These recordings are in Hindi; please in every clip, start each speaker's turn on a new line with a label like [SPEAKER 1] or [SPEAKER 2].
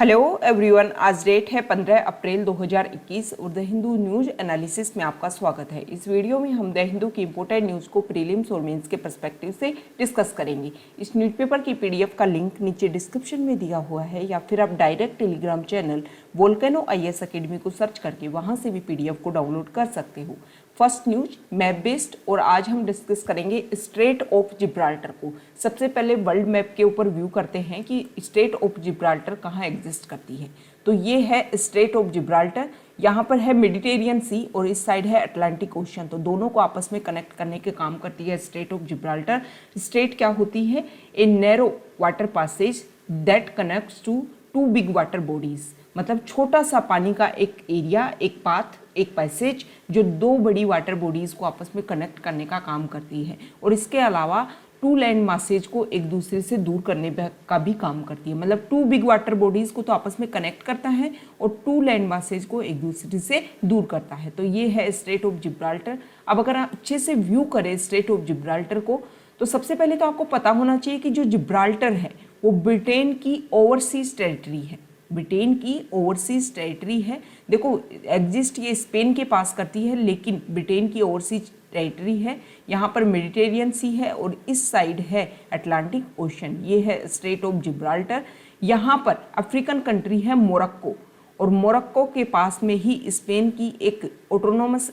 [SPEAKER 1] हेलो एवरीवन, आज डेट है 15 अप्रैल 2021 और द हिंदू न्यूज एनालिसिस में आपका स्वागत है। इस वीडियो में हम द हिंदू की इंपोर्टेंट न्यूज़ को प्रीलिम्स और मेंस के पर्सपेक्टिव से डिस्कस करेंगे। इस न्यूज़पेपर की पीडीएफ का लिंक नीचे डिस्क्रिप्शन में दिया हुआ है या फिर आप direct Telegram channel volcano IAS academy को सर्च करके वहाँ से भी पीडीएफ को डाउनलोड कर सकते हो। फर्स्ट न्यूज मैप बेस्ड, और आज हम डिस्कस करेंगे स्ट्रेट ऑफ जिब्राल्टर को। सबसे पहले वर्ल्ड मैप के ऊपर व्यू करते हैं कि स्ट्रेट ऑफ जिब्राल्टर कहाँ एग्जिस्ट करती है। तो ये है स्ट्रेट ऑफ जिब्राल्टर, यहाँ पर है मेडिटेरियन सी और इस साइड है अटलांटिक ओशन। तो दोनों को आपस में कनेक्ट करने के काम करती है स्ट्रेट ऑफ जिब्राल्टर। स्ट्रेट क्या होती है? A narrow water passage that connects two big water bodies, मतलब छोटा सा पानी का एक एरिया, एक पाथ, एक पैसेज जो दो बड़ी वाटर बॉडीज़ को आपस में कनेक्ट करने का काम करती है। और इसके अलावा टू लैंड मासेज को एक दूसरे से दूर करने का भी काम करती है। मतलब टू बिग वाटर बॉडीज़ को तो आपस में कनेक्ट करता है और टू लैंड मासेज को एक दूसरे से दूर करता है। तो ये है स्ट्रेट ऑफ जिब्राल्टर। अब अगर आप अच्छे से व्यू करें स्ट्रेट ऑफ जिब्राल्टर को, तो सबसे पहले तो आपको पता होना चाहिए कि जो जिब्राल्टर है वो ब्रिटेन की ओवरसीज टेरिटरी है। ब्रिटेन की ओवरसीज टेरिटरी है। देखो, एग्जिस्ट ये स्पेन के पास करती है, लेकिन ब्रिटेन की ओवरसीज टेरिटरी है। यहाँ पर मेडिटेरियन सी है और इस साइड है अटलांटिक ओशन। ये है स्ट्रेट ऑफ जिब्राल्टर। यहाँ पर अफ्रीकन कंट्री है मोरक्को, और मोरक्को के पास में ही स्पेन की एक ऑटोनोमस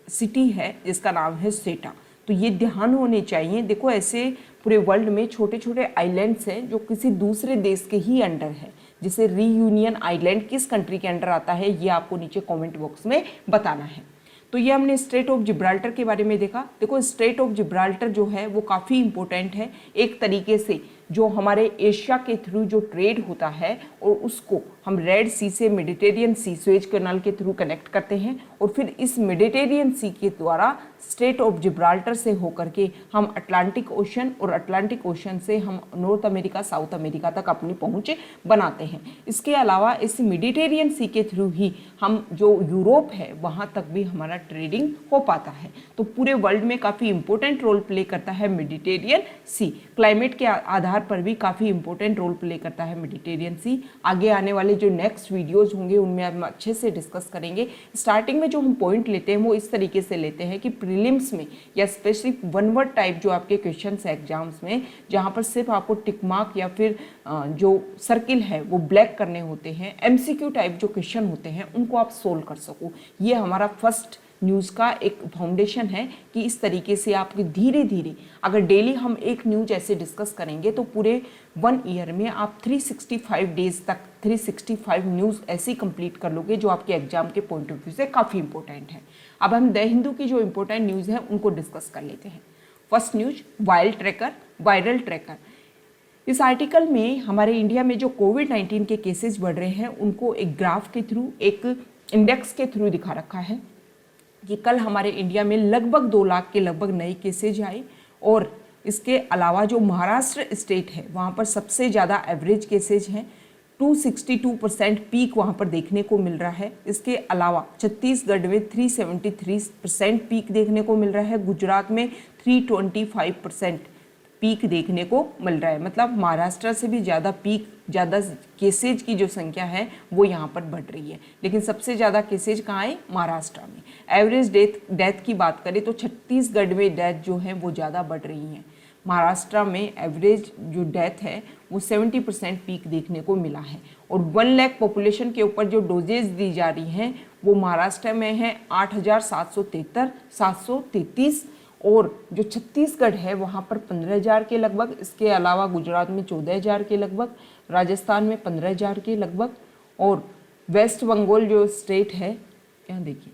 [SPEAKER 1] सिटी है जिसका नाम है सेटा। तो ये ध्यान होने चाहिए। देखो, ऐसे पूरे वर्ल्ड में छोटे छोटे आइलैंड्स हैं जो किसी दूसरे देश के ही अंडर है। जैसे रीयूनियन आइलैंड किस कंट्री के अंडर आता है, ये आपको नीचे कमेंट बॉक्स में बताना है। तो ये हमने स्ट्रेट ऑफ जिब्राल्टर के बारे में देखा। देखो, स्ट्रेट ऑफ जिब्राल्टर जो है वो काफ़ी इंपॉर्टेंट है। एक तरीके से जो हमारे एशिया के थ्रू जो ट्रेड होता है और उसको हम रेड सी से मेडिटेरियन सी, सुएज कैनाल के थ्रू कनेक्ट करते हैं, और फिर इस मेडिटेरियन सी के द्वारा स्ट्रेट ऑफ जिब्राल्टर से होकर के हम अटलांटिक ओशन, और अटलांटिक ओशन से हम नॉर्थ अमेरिका, साउथ अमेरिका तक अपनी पहुंच बनाते हैं। इसके अलावा इस मेडिटेरियन सी के थ्रू ही हम जो यूरोप है वहाँ तक भी हमारा ट्रेडिंग हो पाता है। तो पूरे वर्ल्ड में काफ़ी इंपॉर्टेंट रोल प्ले करता है मेडिटेरियन सी। क्लाइमेट के आधार पर भी काफ़ी इंपॉर्टेंट रोल प्ले करता है मेडिटेरियन सी। आगे आने वाले जो नेक्स्ट वीडियोज होंगे उनमें हम अच्छे से डिस्कस करेंगे। स्टार्टिंग में जो हम पॉइंट लेते हैं वो इस तरीके से लेते हैं कि प्रीलिम्स में या स्पेसिफिक वन वर्ड टाइप जो आपके क्वेश्चन है एग्जाम्स में, जहाँ पर सिर्फ आपको टिक मार्क या फिर जो सर्किल है वो ब्लैक करने होते हैं, MCQ टाइप जो क्वेश्चन होते हैं उनको आप सोल्व कर सको। ये हमारा फर्स्ट न्यूज़ का एक फाउंडेशन है कि इस तरीके से आप धीरे धीरे अगर डेली हम एक न्यूज ऐसे डिस्कस करेंगे तो पूरे 1 ईयर में आप 365 डेज तक 365 न्यूज़ ऐसे ही कंप्लीट कर लोगे, जो आपके एग्जाम के पॉइंट ऑफ व्यू से काफ़ी इंपॉर्टेंट है। अब हम द हिंदू की जो इंपॉर्टेंट न्यूज़ है उनको डिस्कस कर लेते हैं। First news, viral tracker. इस आर्टिकल में हमारे इंडिया में जो कोविड-19 के केसेस बढ़ रहे हैं उनको एक ग्राफ के थ्रू, एक इंडेक्स के थ्रू दिखा रखा है कि कल हमारे इंडिया में लगभग 2 लाख के लगभग नए केसेज आए, और इसके अलावा जो महाराष्ट्र स्टेट है वहाँ पर सबसे ज़्यादा एवरेज केसेज हैं। 262% पीक वहाँ पर देखने को मिल रहा है। इसके अलावा छत्तीसगढ़ में 373% पीक देखने को मिल रहा है। गुजरात में 325% पीक देखने को मिल रहा है। मतलब महाराष्ट्र से भी ज़्यादा पीक, ज़्यादा केसेज की जो संख्या है वो यहाँ पर बढ़ रही है। लेकिन सबसे ज़्यादा केसेज कहाँ है? महाराष्ट्र में। एवरेज डेथ की बात करें तो छत्तीसगढ़ में डेथ जो है वो ज़्यादा बढ़ रही हैं। महाराष्ट्र में एवरेज जो डेथ है वो 70% पीक देखने को मिला है। और 1 लाख पॉपुलेशन के ऊपर जो डोजेज दी जा रही हैं वो महाराष्ट्र में है 8,733, और जो छत्तीसगढ़ है वहाँ पर 15,000 के लगभग। इसके अलावा गुजरात में 14,000 के लगभग, राजस्थान में 15,000 के लगभग, और वेस्ट बंगाल जो स्टेट है, यहाँ देखिए,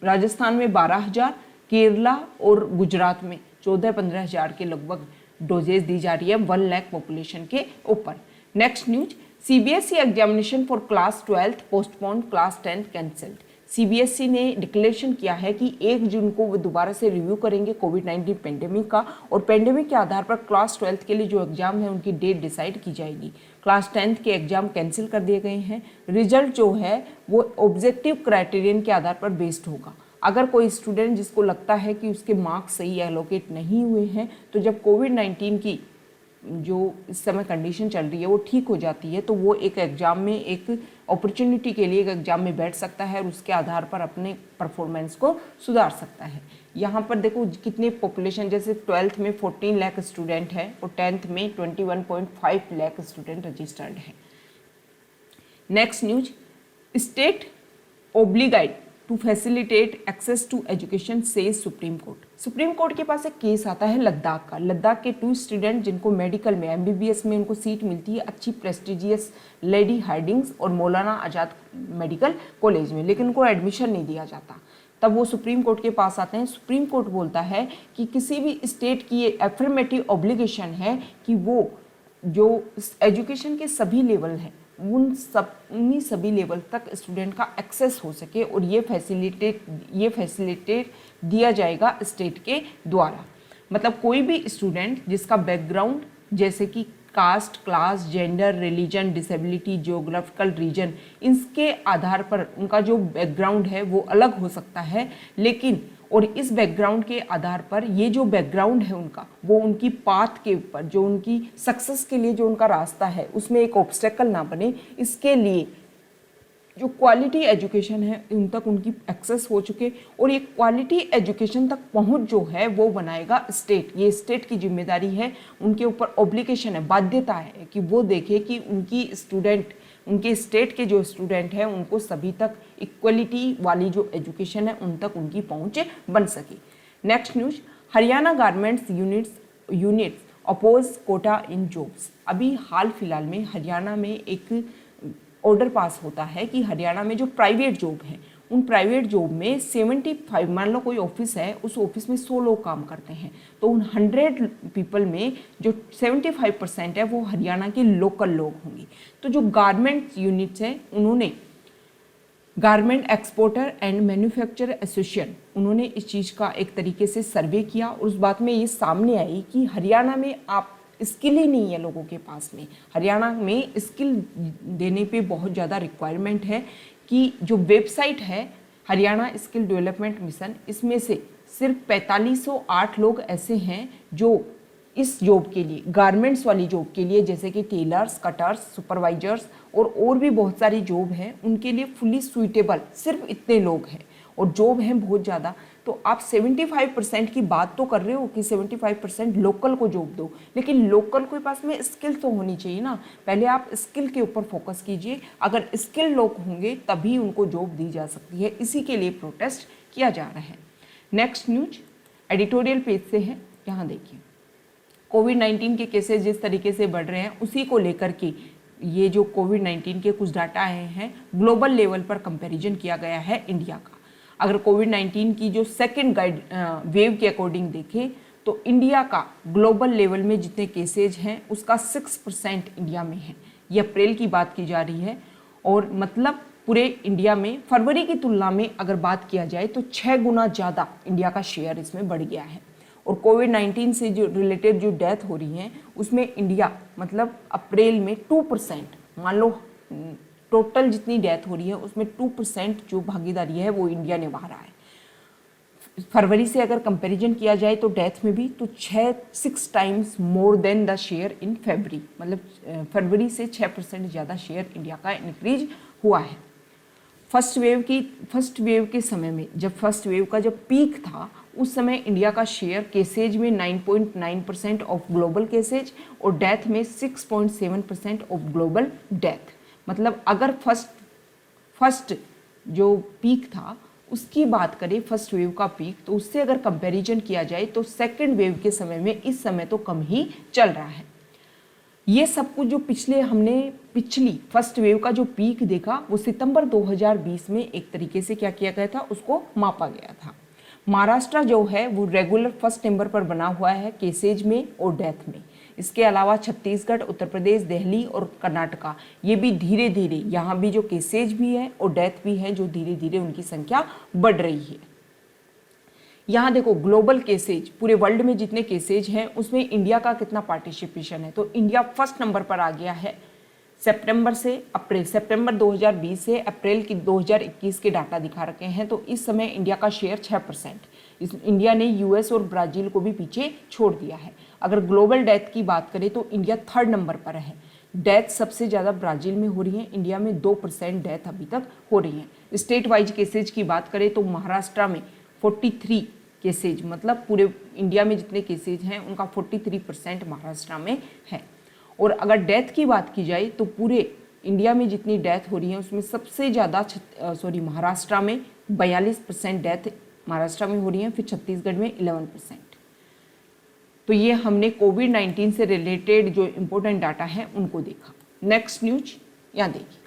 [SPEAKER 1] राजस्थान में 12,000, केरला और गुजरात में 14-15,000 के लगभग डोजेज दी जा रही है 1 लाख पॉपुलेशन के ऊपर। Next news, CBSE examination for class 12th postpone, class 10th cancelled. CBSE ने डिक्लेरेशन किया है कि 1 जून को वो दोबारा से रिव्यू करेंगे कोविड-19 पेंडेमिक का, और पेंडेमिक के आधार पर क्लास 12th के लिए जो एग्जाम है उनकी डेट डिसाइड की जाएगी। क्लास 10th के एग्जाम कैंसिल कर दिए गए हैं। रिजल्ट जो है वो ऑब्जेक्टिव क्राइटेरियन के आधार पर बेस्ड होगा। अगर कोई स्टूडेंट जिसको लगता है कि उसके मार्क्स सही एलोकेट नहीं हुए हैं, तो जब कोविड-19 की जो इस समय कंडीशन चल रही है वो ठीक हो जाती है तो वो एक एग्ज़ाम में एक अपॉर्चुनिटी के लिए एक एग्ज़ाम में बैठ सकता है और उसके आधार पर अपने परफॉर्मेंस को सुधार सकता है। यहाँ पर देखो कितनी पॉपुलेशन, जैसे 12th में 14 लाख स्टूडेंट है और 10th में 21.5 लाख स्टूडेंट रजिस्टर्ड है। Next news, state obliged to facilitate access to education says supreme court. Supreme court के पास एक केस आता है लद्दाख का। लद्दाख के 2 स्टूडेंट जिनको मेडिकल में MBBS में उनको सीट मिलती है अच्छी प्रेस्टिजियस लेडी हार्डिंग्स और मौलाना आज़ाद मेडिकल कॉलेज में, लेकिन उनको एडमिशन नहीं दिया जाता। तब वो सुप्रीम कोर्ट के पास आते हैं। सुप्रीम कोर्ट बोलता है कि किसी भी स्टेट की ये एफर्मेटिव ऑब्लिगेशन है कि वो जो एजुकेशन के सभी लेवल हैं उन्हीं सभी लेवल तक स्टूडेंट का एक्सेस हो सके और ये फैसिलिटेट दिया जाएगा स्टेट के द्वारा। मतलब कोई भी स्टूडेंट जिसका बैकग्राउंड जैसे कि caste, class, gender, religion, disability, geographical region, इसके आधार पर उनका जो बैकग्राउंड है वो अलग हो सकता है, लेकिन और इस बैकग्राउंड के आधार पर ये जो बैकग्राउंड है उनका वो उनकी पाथ के ऊपर जो उनकी सक्सेस के लिए जो उनका रास्ता है उसमें एक ऑब्स्टेकल ना बने, इसके लिए जो क्वालिटी एजुकेशन है उन तक उनकी एक्सेस हो चुके और ये क्वालिटी एजुकेशन तक पहुंच जो है वो बनाएगा स्टेट। ये स्टेट की जिम्मेदारी है, उनके ऊपर ऑब्लिगेशन है, बाध्यता है कि वो देखे कि उनके स्टेट के जो स्टूडेंट हैं उनको सभी तक इक्वलिटी वाली जो एजुकेशन है उन तक उनकी पहुंच बन सके। Next news, Haryana garments units oppose quota in jobs. अभी हाल फिलहाल में हरियाणा में एक ऑर्डर पास होता है कि हरियाणा में जो प्राइवेट जॉब है उन प्राइवेट जॉब में 75, मान लो कोई ऑफिस है, उस ऑफिस में 100 लोग काम करते हैं तो उन 100 पीपल में जो 75% है वो हरियाणा के लोकल लोग होंगे। तो जो गारमेंट यूनिट्स हैं उन्होंने garment exporter and manufacturer association उन्होंने इस चीज़ का एक तरीके से सर्वे किया और उस बात में ये सामने आई कि हरियाणा में आप स्किल ही नहीं है लोगों के पास में। हरियाणा में स्किल देने पे बहुत ज़्यादा रिक्वायरमेंट है कि जो वेबसाइट है हरियाणा स्किल डेवलपमेंट मिशन, इसमें से सिर्फ 4508 लोग ऐसे हैं जो इस जॉब के लिए, गारमेंट्स वाली जॉब के लिए, जैसे कि टेलर्स, कटर्स, सुपरवाइजर्स और भी बहुत सारी जॉब हैं उनके लिए फुली सुइटेबल सिर्फ इतने लोग हैं और जॉब हैं बहुत ज़्यादा। तो आप 75% की बात तो कर रहे हो कि 75% लोकल को जॉब दो, लेकिन लोकल के पास में स्किल तो होनी चाहिए ना। पहले आप स्किल के ऊपर फोकस कीजिए, अगर स्किल लोग होंगे तभी उनको जॉब दी जा सकती है। इसी के लिए प्रोटेस्ट किया जा रहा है। नेक्स्ट न्यूज एडिटोरियल पेज से है, यहाँ देखिए कोविड-19 के केसेस जिस तरीके से बढ़ रहे हैं उसी को लेकर के ये जो कोविड-19 के कुछ डाटा आए हैं ग्लोबल लेवल पर कंपैरिजन किया गया है इंडिया का। अगर कोविड-19 की जो सेकंड वेव के अकॉर्डिंग देखें तो इंडिया का ग्लोबल लेवल में जितने केसेज हैं उसका 6% इंडिया में है। ये अप्रैल की बात की जा रही है और मतलब पूरे इंडिया में फरवरी की तुलना में अगर बात किया जाए तो 6 गुना ज़्यादा इंडिया का शेयर इसमें बढ़ गया है। और कोविड-19 से जो रिलेटेड जो डेथ हो रही हैं उसमें इंडिया मतलब अप्रैल में 2%, मान लो टोटल जितनी डेथ हो रही है उसमें 2% जो भागीदारी है वो इंडिया निभा रहा है। फरवरी से अगर कंपैरिजन किया जाए तो डेथ में भी तो 6 times more than the share in February, मतलब फरवरी से 6% ज़्यादा शेयर इंडिया का इंक्रीज हुआ है। फर्स्ट वेव के समय में जब फर्स्ट वेव का जब पीक था उस समय इंडिया का शेयर केसेज में 9.9% ऑफ ग्लोबल केसेज और डेथ में 6.7% ऑफ ग्लोबल डेथ। मतलब अगर फर्स्ट जो पीक था उसकी बात करें, फर्स्ट वेव का पीक, तो उससे अगर कंपैरिजन किया जाए तो सेकंड वेव के समय में इस समय तो कम ही चल रहा है। ये सब कुछ जो पिछली फर्स्ट वेव का जो पीक देखा वो सितंबर 2020 में एक तरीके से क्या किया गया था, उसको मापा गया था। महाराष्ट्र जो है वो रेगुलर फर्स्ट नंबर पर बना हुआ है केसेज में और डेथ में। इसके अलावा छत्तीसगढ़, उत्तर प्रदेश, दिल्ली और कर्नाटका ये भी धीरे धीरे यहाँ भी जो केसेज भी है और डेथ भी है जो धीरे धीरे उनकी संख्या बढ़ रही है। यहाँ देखो ग्लोबल केसेज, पूरे वर्ल्ड में जितने केसेज हैं उसमें इंडिया का कितना पार्टिसिपेशन है, तो इंडिया फर्स्ट नंबर पर आ गया है। सितंबर 2020 से अप्रैल की 2021 के डाटा दिखा रखे हैं तो इस समय इंडिया का शेयर 6%। इंडिया ने यूएस और ब्राज़ील को भी पीछे छोड़ दिया है। अगर ग्लोबल डेथ की बात करें तो इंडिया 3rd नंबर पर है। डेथ सबसे ज़्यादा ब्राज़ील में हो रही है, इंडिया में 2% डेथ अभी तक हो रही है। स्टेट वाइज केसेज की बात करें तो महाराष्ट्र में 43 केसेज, मतलब पूरे इंडिया में जितने केसेज हैं उनका 43% महाराष्ट्र में है। और अगर डेथ की बात की जाए तो पूरे इंडिया में जितनी डेथ हो रही है उसमें सबसे ज़्यादा महाराष्ट्र में 42% डेथ महाराष्ट्र में हो रही है, फिर छत्तीसगढ़ में 11%। तो ये हमने कोविड-19 से रिलेटेड जो इम्पोर्टेंट डाटा है उनको देखा। नेक्स्ट न्यूज यहाँ देखिए,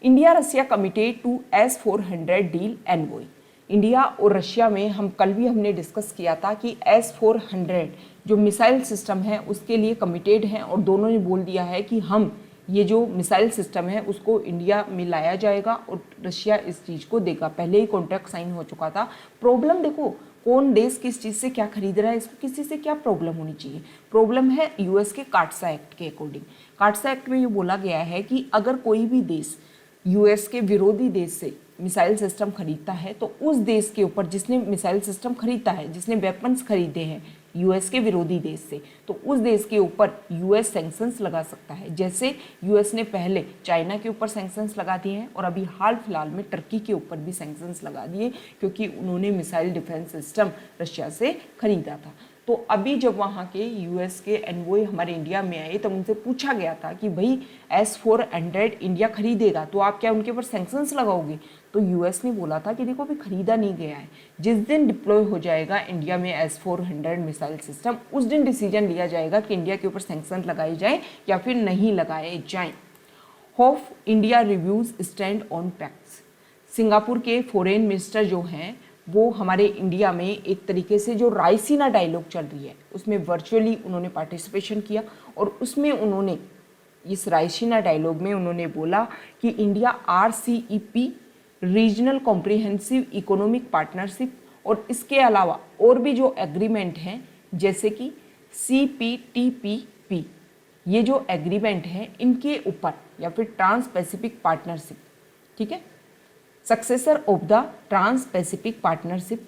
[SPEAKER 1] India Russia committed to S-400 deal envoy. India और रशिया में कल भी हमने डिस्कस किया था कि S-400 जो मिसाइल सिस्टम है उसके लिए कमिटेड हैं और दोनों ने बोल दिया है कि हम ये जो मिसाइल सिस्टम है उसको इंडिया में लाया जाएगा और रशिया इस चीज़ को देगा। पहले ही कॉन्ट्रैक्ट साइन हो चुका था। प्रॉब्लम देखो, कौन देश किस चीज़ से क्या खरीद रहा है, इसको किसी से क्या प्रॉब्लम होनी चाहिए। प्रॉब्लम है यूएस के कार्टसा एक्ट के अकॉर्डिंग। कार्टसा एक्ट में ये बोला गया है कि अगर कोई भी देश यूएस के विरोधी देश से मिसाइल सिस्टम खरीदता है तो उस देश के ऊपर, जिसने मिसाइल सिस्टम खरीदा है, जिसने वेपन्स खरीदे हैं यूएस के विरोधी देश से, तो उस देश के ऊपर यूएस सैंक्शंस लगा सकता है। जैसे यूएस ने पहले चाइना के ऊपर सैंक्शंस लगा दिए हैं और अभी हाल फिलहाल में टर्की के ऊपर भी सैंक्शंस लगा दिए क्योंकि उन्होंने मिसाइल डिफेंस सिस्टम रशिया से खरीदा था। तो अभी जब वहाँ के यूएस के एनवॉय हमारे इंडिया में आए तब उनसे पूछा गया था कि भाई S-400 इंडिया खरीदेगा तो आप क्या उनके ऊपर सैंक्शंस लगाओगे। तो यूएस ने बोला था कि देखो अभी खरीदा नहीं गया है, जिस दिन डिप्लॉय हो जाएगा इंडिया में S-400 मिसाइल सिस्टम उस दिन डिसीजन लिया जाएगा कि इंडिया के ऊपर सैंक्शन लगाए जाएं या फिर नहीं लगाए जाएं। Hope India reviews stand on pacts. Singapore के फॉरेन मिनिस्टर जो हैं वो हमारे इंडिया में एक तरीके से जो रायसीना डायलॉग चल रही है उसमें वर्चुअली उन्होंने पार्टिसिपेशन किया और उसमें उन्होंने इस रायसीना डायलॉग में उन्होंने बोला कि India RCEP regional comprehensive economic partnership और इसके अलावा और भी जो एग्रीमेंट हैं जैसे कि CPTPP, ये जो एग्रीमेंट है इनके ऊपर, या फिर ट्रांस पैसिफिक पार्टनरशिप, ठीक है, successor of the trans Pacific partnership,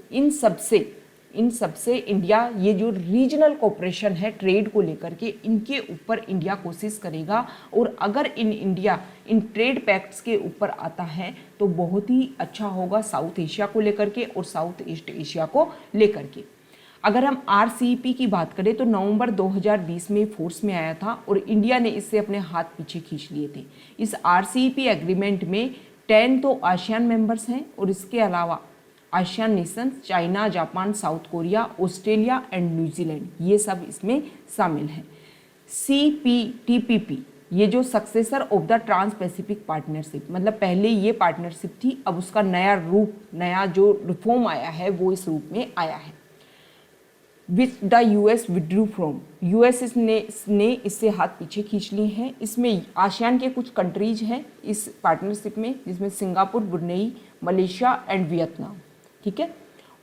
[SPEAKER 1] इन सबसे इंडिया ये जो रीजनल कोऑपरेशन है ट्रेड को लेकर के, इनके ऊपर इंडिया कोशिश करेगा। और अगर इंडिया इन ट्रेड पैक्ट्स के ऊपर आता है तो बहुत ही अच्छा होगा साउथ एशिया को लेकर के और साउथ ईस्ट एशिया को लेकर के। अगर हम RCEP की बात करें तो नवंबर 2020 में फोर्स में आया था और इंडिया ने इससे अपने हाथ पीछे खींच लिए थे। इस RCEP एग्रीमेंट में 10 तो आसियान मेंबर्स हैं और इसके अलावा ASEAN nations China, Japan, South Korea, Australia and New Zealand, ये सब इसमें शामिल हैं। CPTPP ये जो successor of the trans Pacific Partnership, मतलब पहले ये पार्टनरशिप थी, अब उसका नया रूप, नया जो रिफॉर्म आया है वो इस रूप में आया है। Which the US withdrew from, US ने इससे हाथ पीछे खींच लिए हैं। इसमें आसियान के कुछ कंट्रीज हैं इस पार्टनरशिप में, जिसमें Singapore, Brunei, Malaysia and Vietnam, ठीक है।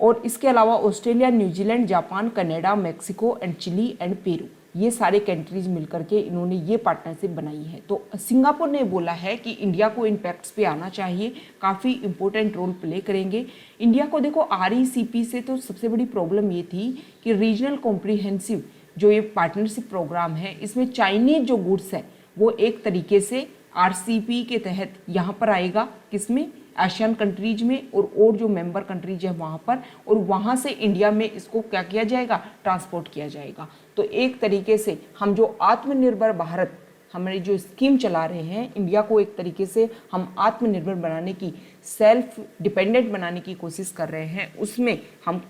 [SPEAKER 1] और इसके अलावा Australia, New Zealand, Japan, Canada, Mexico and Chile and Peru, ये सारे कंट्रीज मिलकर के इन्होंने ये पार्टनरशिप बनाई है। तो सिंगापुर ने बोला है कि इंडिया को इन पैक्ट्स पे आना चाहिए, काफ़ी इंपॉर्टेंट रोल प्ले करेंगे। इंडिया को देखो RCEP से तो सबसे बड़ी प्रॉब्लम ये थी कि रीजनल कॉम्प्रिहेंसिव जो ये पार्टनरशिप प्रोग्राम है इसमें चाइनीज जो गुड्स है वो एक तरीके से RCEP के तहत यहाँ पर आएगा, किसमें, आसियान कंट्रीज में, और जो मेंबर कंट्रीज है वहाँ पर, और वहाँ से इंडिया में इसको क्या किया जाएगा, ट्रांसपोर्ट किया जाएगा। तो एक तरीके से हम जो आत्मनिर्भर भारत हमारी जो स्कीम चला रहे हैं, इंडिया को एक तरीके से हम आत्मनिर्भर बनाने की, सेल्फ डिपेंडेंट बनाने की कोशिश कर रहे हैं, उसमें हम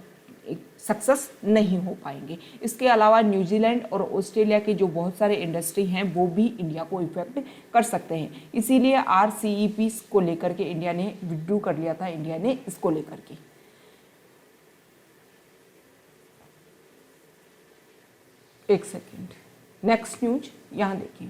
[SPEAKER 1] सक्सेस नहीं हो पाएंगे। इसके अलावा न्यूजीलैंड और ऑस्ट्रेलिया के जो बहुत सारे इंडस्ट्री हैं वो भी इंडिया को इफेक्ट कर सकते हैं। इसीलिए RCEP को लेकर के इंडिया ने विड्रू कर लिया था, इंडिया ने इसको लेकर के। एक सेकेंड, नेक्स्ट न्यूज यहाँ देखिए।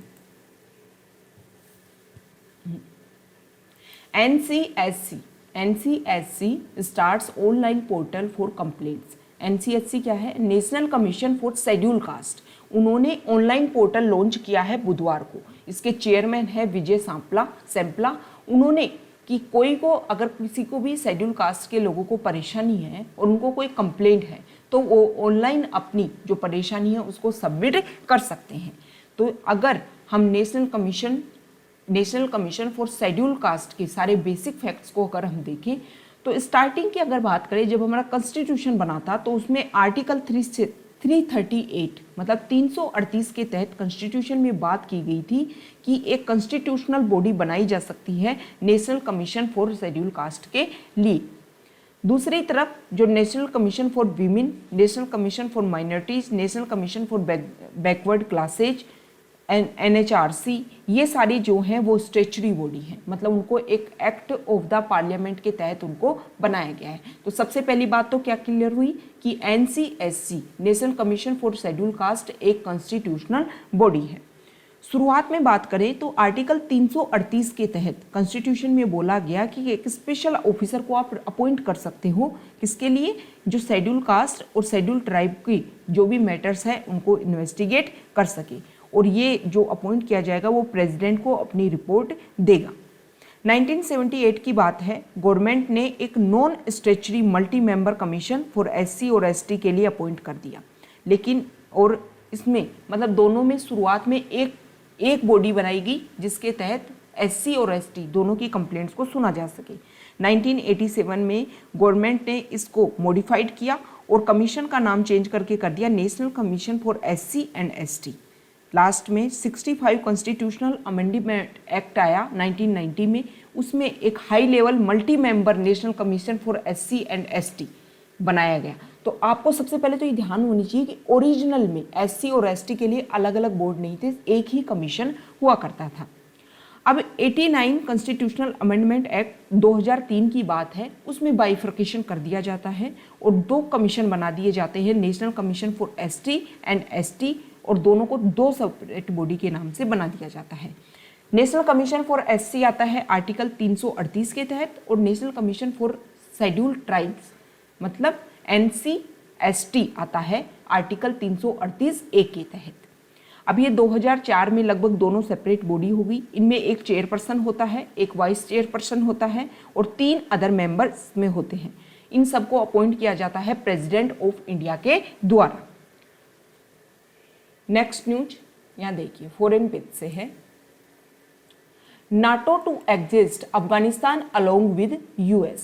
[SPEAKER 1] NCSC starts online portal for complaints. NCSC क्या है, national commission for schedule caste. उन्होंने ऑनलाइन पोर्टल लॉन्च किया है बुधवार को। इसके चेयरमैन है विजय सैंपला। उन्होंने कि कोई को अगर किसी को भी शेड्यूल कास्ट के लोगों को परेशानी है और उनको कोई कंप्लेंट है तो वो ऑनलाइन अपनी जो परेशानी है उसको सबमिट कर सकते हैं। तो अगर हम national commission for schedule caste के सारे बेसिक फैक्ट्स को अगर हम देखें तो स्टार्टिंग की अगर बात करें, जब हमारा कॉन्स्टिट्यूशन बना था तो उसमें आर्टिकल 338 मतलब 338 के तहत कॉन्स्टिट्यूशन में बात की गई थी कि एक कॉन्स्टिट्यूशनल बॉडी बनाई जा सकती है national commission for schedule caste के लिए। दूसरी तरफ जो national commission for women, national commission for minorities, national commission for backward classes, NHRC, ये सारी जो हैं वो स्टेचुरी बॉडी हैं, मतलब उनको एक एक्ट ऑफ द पार्लियामेंट के तहत उनको बनाया गया है। तो सबसे पहली बात तो क्या क्लियर हुई कि NCSC national commission for schedule caste एक कॉन्स्टिट्यूशनल बॉडी है। शुरुआत में बात करें तो आर्टिकल 338 के तहत कॉन्स्टिट्यूशन में बोला गया कि एक स्पेशल ऑफिसर को आप अपॉइंट कर सकते हो, किसके लिए, जो शेड्यूल कास्ट और शेड्यूल ट्राइब की जो भी मैटर्स है उनको इन्वेस्टिगेट कर सके, और ये जो अपॉइंट किया जाएगा वो प्रेसिडेंट को अपनी रिपोर्ट देगा। 1978 की बात है, गवर्नमेंट ने एक non statutory multi member commission for SC और ST के लिए अपॉइंट कर दिया, लेकिन और इसमें मतलब दोनों में शुरुआत में एक बॉडी बनाई गई जिसके तहत SC और ST दोनों की कंप्लेंट्स को सुना जा सके। 1987 में गवर्नमेंट ने इसको मॉडिफाइड किया और कमीशन का नाम चेंज करके कर दिया national commission for SC and ST। Last में 65 कॉन्स्टिट्यूशनल अमेंडमेंट एक्ट आया 1990 में, उसमें एक high level multi member national commission for SC and ST बनाया गया। तो आपको सबसे पहले तो ये ध्यान होनी चाहिए कि ओरिजिनल में SC और ST के लिए अलग अलग बोर्ड नहीं थे, एक ही कमीशन हुआ करता था। अब 89 कॉन्स्टिट्यूशनल अमेंडमेंट एक्ट 2003 की बात है, उसमें बाइफर्केशन कर दिया जाता है और दो कमीशन बना दिए जाते हैं, national commission for ST and ST, और दोनों को दो सेपरेट बॉडी के नाम से बना दिया जाता है। नेशनल कमीशन फॉर SC आता है आर्टिकल 338 के तहत और national commission for schedule tribes मतलब NCST आता है आर्टिकल 338A के तहत। अब ये 2004 में लगभग दोनों सेपरेट बॉडी होगी। इनमें एक चेयरपर्सन होता है, एक वाइस चेयरपर्सन होता है और 3 अदर मेंबर्स में होते हैं। इन सबको अपॉइंट किया जाता है प्रेसिडेंट ऑफ इंडिया के द्वारा। नेक्स्ट न्यूज यहाँ देखिए, फॉरेन पेज से है। NATO to exist Afghanistan along with US।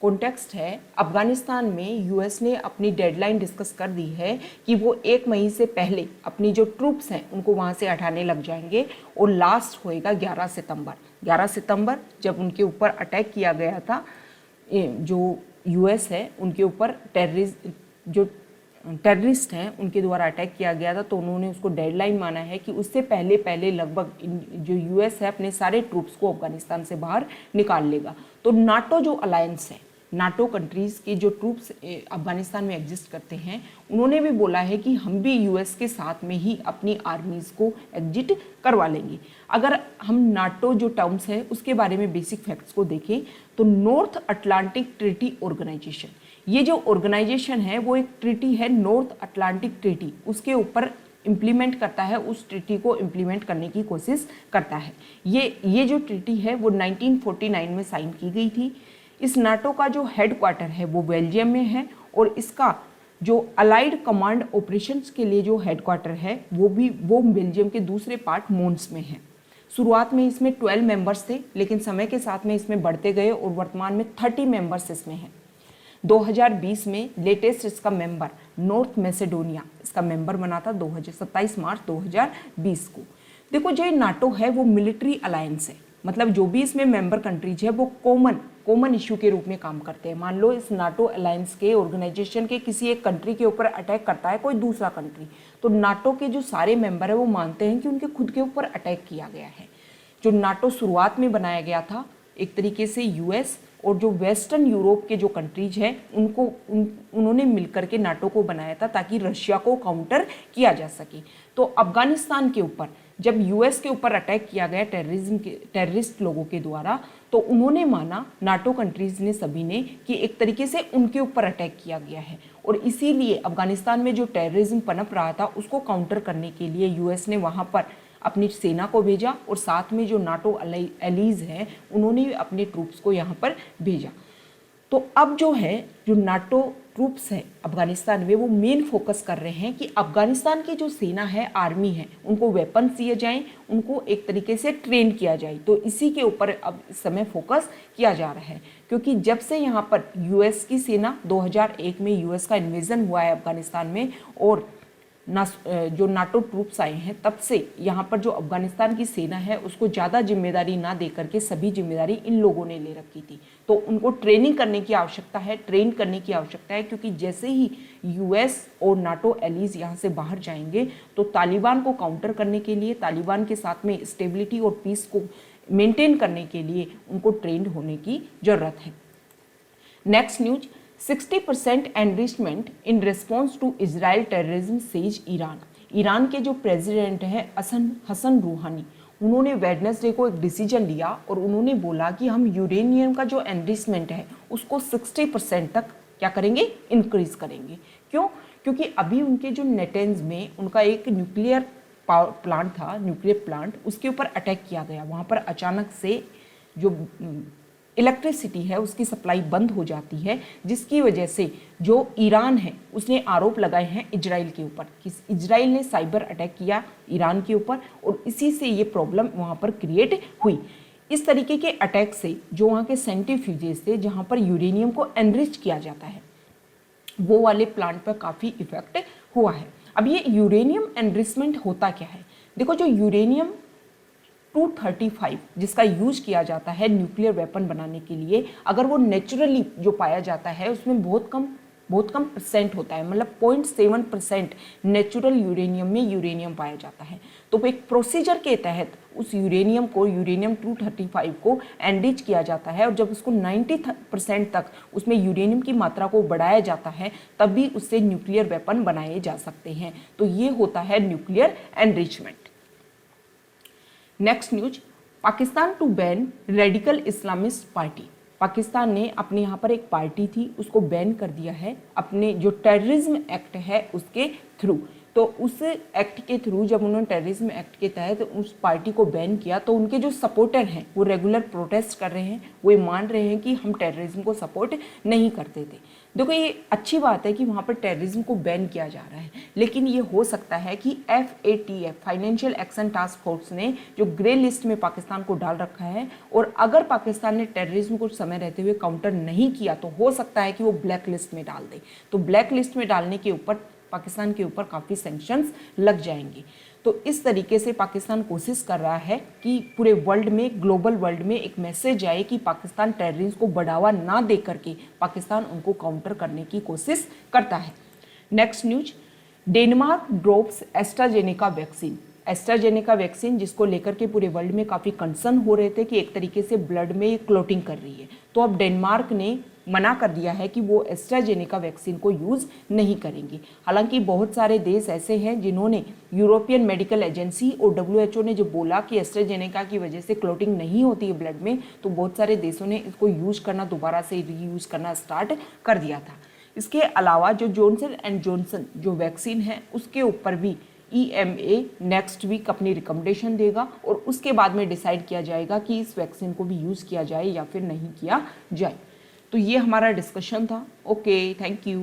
[SPEAKER 1] Context है, अफगानिस्तान में US ने अपनी डेडलाइन डिस्कस कर दी है कि वो 1 मई से पहले अपनी जो ट्रूप्स हैं उनको वहाँ से हटाने लग जाएंगे और लास्ट होएगा 11 सितंबर। 11 सितंबर जब उनके ऊपर अटैक किया गया था, जो US है उनके ऊपर टेररिस्ट हैं उनके द्वारा अटैक किया गया था, तो उन्होंने उसको डेडलाइन माना है कि उससे पहले लगभग जो US है अपने सारे ट्रूप्स को अफगानिस्तान से बाहर निकाल लेगा। तो नाटो जो अलायंस है, नाटो कंट्रीज़ के जो ट्रूप्स अफगानिस्तान में एग्जिस्ट करते हैं, उन्होंने भी बोला है कि हम भी US के साथ में ही अपनी आर्मीज़ को एग्जिट करवा लेंगे। अगर हम नाटो जो टर्म्स है उसके बारे में बेसिक फैक्ट्स को देखें तो नॉर्थ अटलांटिक ट्रीटी ऑर्गेनाइजेशन, ये जो ऑर्गेनाइजेशन है वो एक ट्रीटी है, नॉर्थ अटलांटिक ट्रीटी, उसके ऊपर इम्प्लीमेंट करता है, उस ट्रीटी को इम्प्लीमेंट करने की कोशिश करता है। ये जो ट्रीटी है वो 1949 में साइन की गई थी। इस नाटो का जो हेडक्वार्टर है वो बेल्जियम में है और इसका जो अलाइड कमांड ऑपरेशंस के लिए जो हेडक्वार्टर है वो बेल्जियम के दूसरे पार्ट मोन्स में है। शुरुआत में इसमें 12 मेंबर्स थे, लेकिन समय के साथ में इसमें बढ़ते गए और वर्तमान में 30 मेंबर्स इसमें हैं। 2020 में लेटेस्ट इसका मेंबर नॉर्थ मैसेडोनिया इसका मेंबर बना था 27 मार्च 2020 को। देखो जो नाटो है वो मिलिट्री अलायंस है, मतलब जो भी इसमें मेंबर कंट्रीज है वो कॉमन इश्यू के रूप में काम करते हैं। मान लो इस नाटो अलायंस के ऑर्गेनाइजेशन के किसी एक कंट्री के ऊपर अटैक करता है कोई दूसरा कंट्री, तो नाटो के जो सारे मेंबर है वो मानते हैं कि उनके खुद के ऊपर अटैक किया गया है। जो नाटो शुरुआत में बनाया गया था एक तरीके से US और जो वेस्टर्न यूरोप के जो कंट्रीज हैं उन्होंने मिलकर के नाटो को बनाया था ताकि रशिया को काउंटर किया जा सके। तो अफगानिस्तान के ऊपर जब US के ऊपर अटैक किया गया टेररिस्ट लोगों के द्वारा, तो उन्होंने माना, नाटो कंट्रीज ने सभी ने, कि एक तरीके से उनके ऊपर अटैक किया गया है और इसीलिए अफगानिस्तान में जो टेररिज्म पनप रहा था उसको काउंटर करने के लिए US ने वहाँ पर अपनी सेना को भेजा और साथ में जो नाटो एलीज हैं उन्होंने अपने ट्रूप्स को यहाँ पर भेजा। तो अब जो है जो नाटो ट्रूप्स हैं अफगानिस्तान में वो मेन फोकस कर रहे हैं कि अफगानिस्तान की जो सेना है, आर्मी है, उनको वेपन्स दिए जाएं, उनको एक तरीके से ट्रेन किया जाए। तो इसी के ऊपर अब इस समय फोकस किया जा रहा है, क्योंकि जब से यहाँ पर यूएस की सेना 2001 में यूएस का इन्वेजन हुआ है अफगानिस्तान में और जो नाटो ट्रूप्स आए हैं, तब से यहाँ पर जो अफगानिस्तान की सेना है उसको ज़्यादा जिम्मेदारी ना दे करके सभी जिम्मेदारी इन लोगों ने ले रखी थी। तो उनको ट्रेनिंग करने की आवश्यकता है, ट्रेन करने की आवश्यकता है, क्योंकि जैसे ही यूएस और नाटो एलीज यहाँ से बाहर जाएंगे तो तालिबान को काउंटर करने के लिए, तालिबान के साथ में स्टेबिलिटी और पीस को मेंटेन करने के लिए उनको ट्रेंड होने की ज़रूरत है। Next news, 60% enrichment in response to Israel terrorism says Iran. Iran के जो प्रेसिडेंट हैं हसन रूहानी, उन्होंने वेडनेसडे को एक डिसीजन लिया और उन्होंने बोला कि हम यूरेनियम का जो एनरिचमेंट है उसको 60% तक क्या करेंगे, इंक्रीज करेंगे। क्यों? क्योंकि अभी उनके जो नेटेंज में उनका एक न्यूक्लियर पावर प्लांट था, न्यूक्लियर प्लांट, उसके ऊपर अटैक किया गया। वहाँ पर अचानक से जो इलेक्ट्रिसिटी है उसकी सप्लाई बंद हो जाती है, जिसकी वजह से जो ईरान है उसने आरोप लगाए हैं इजराइल के ऊपर कि इजराइल ने साइबर अटैक किया ईरान के ऊपर और इसी से ये प्रॉब्लम वहाँ पर क्रिएट हुई। इस तरीके के अटैक से जो वहाँ के सेंट्रीफ्यूजेस थे जहाँ पर यूरेनियम को एनरिच किया जाता है, वो वाले प्लांट पर काफ़ी इफेक्ट हुआ है। अब ये यूरेनियम एनरिचमेंट होता क्या है? देखो, जो यूरेनियम 235 जिसका यूज किया जाता है न्यूक्लियर वेपन बनाने के लिए, अगर वो नेचुरली जो पाया जाता है उसमें बहुत कम परसेंट होता है, मतलब 0.7% नेचुरल यूरेनियम में यूरेनियम पाया जाता है। तो एक प्रोसीजर के तहत उस यूरेनियम 235 को एनरिच किया जाता है और जब उसको 90% तक उसमें यूरेनियम की मात्रा को बढ़ाया जाता है तब भी उससे न्यूक्लियर वेपन बनाए जा सकते हैं। तो ये होता है nuclear enrichment. Next news, Pakistan to ban radical Islamist party. Pakistan ने अपने यहाँ पर एक पार्टी थी उसको बैन कर दिया है अपने जो टेररिज्म एक्ट है उसके थ्रू। तो उस एक्ट के थ्रू जब उन्होंने टेररिज्म एक्ट के तहत उस पार्टी को बैन किया तो उनके जो सपोर्टर हैं वो रेगुलर प्रोटेस्ट कर रहे हैं, वो ये मान रहे हैं कि हम टेररिज्म को सपोर्ट नहीं करते थे। देखो, ये अच्छी बात है कि वहाँ पर टेररिज्म को बैन किया जा रहा है, लेकिन ये हो सकता है कि FATF financial action task force ने जो ग्रे लिस्ट में पाकिस्तान को डाल रखा है और अगर पाकिस्तान ने टेररिज्म को समय रहते हुए काउंटर नहीं किया तो हो सकता है कि वो ब्लैक लिस्ट में डाल दे। तो ब्लैक लिस्ट में डालने के ऊपर पाकिस्तान के ऊपर काफ़ी सैंक्शंस लग जाएंगे। तो इस तरीके से पाकिस्तान कोशिश कर रहा है कि पूरे वर्ल्ड में, ग्लोबल वर्ल्ड में एक मैसेज आए कि पाकिस्तान टेररिज्म को बढ़ावा ना दे करके पाकिस्तान उनको काउंटर करने की कोशिश करता है। Next news, Denmark drops AstraZeneca vaccine. AstraZeneca vaccine जिसको लेकर के पूरे वर्ल्ड में काफ़ी कंसर्न हो रहे थे कि एक तरीके से ब्लड में ये क्लोटिंग कर रही है, तो अब डेनमार्क ने मना कर दिया है कि वो एस्ट्राजेनेका वैक्सीन को यूज़ नहीं करेंगे। हालांकि बहुत सारे देश ऐसे हैं जिन्होंने, यूरोपियन मेडिकल एजेंसी और WHO ने जो बोला कि एस्ट्राजेनेका की वजह से क्लोटिंग नहीं होती है ब्लड में, तो बहुत सारे देशों ने इसको यूज़ करना, दोबारा से रीयूज़ करना स्टार्ट कर दिया था। इसके अलावा जो जॉनसन एंड जॉनसन जो वैक्सीन है उसके ऊपर भी EMA नेक्स्ट वीक अपनी रिकमेंडेशन देगा और उसके बाद में डिसाइड किया जाएगा कि इस वैक्सीन को भी यूज़ किया जाए या फिर नहीं किया जाए। तो ये हमारा डिस्कशन था। Okay, thank you.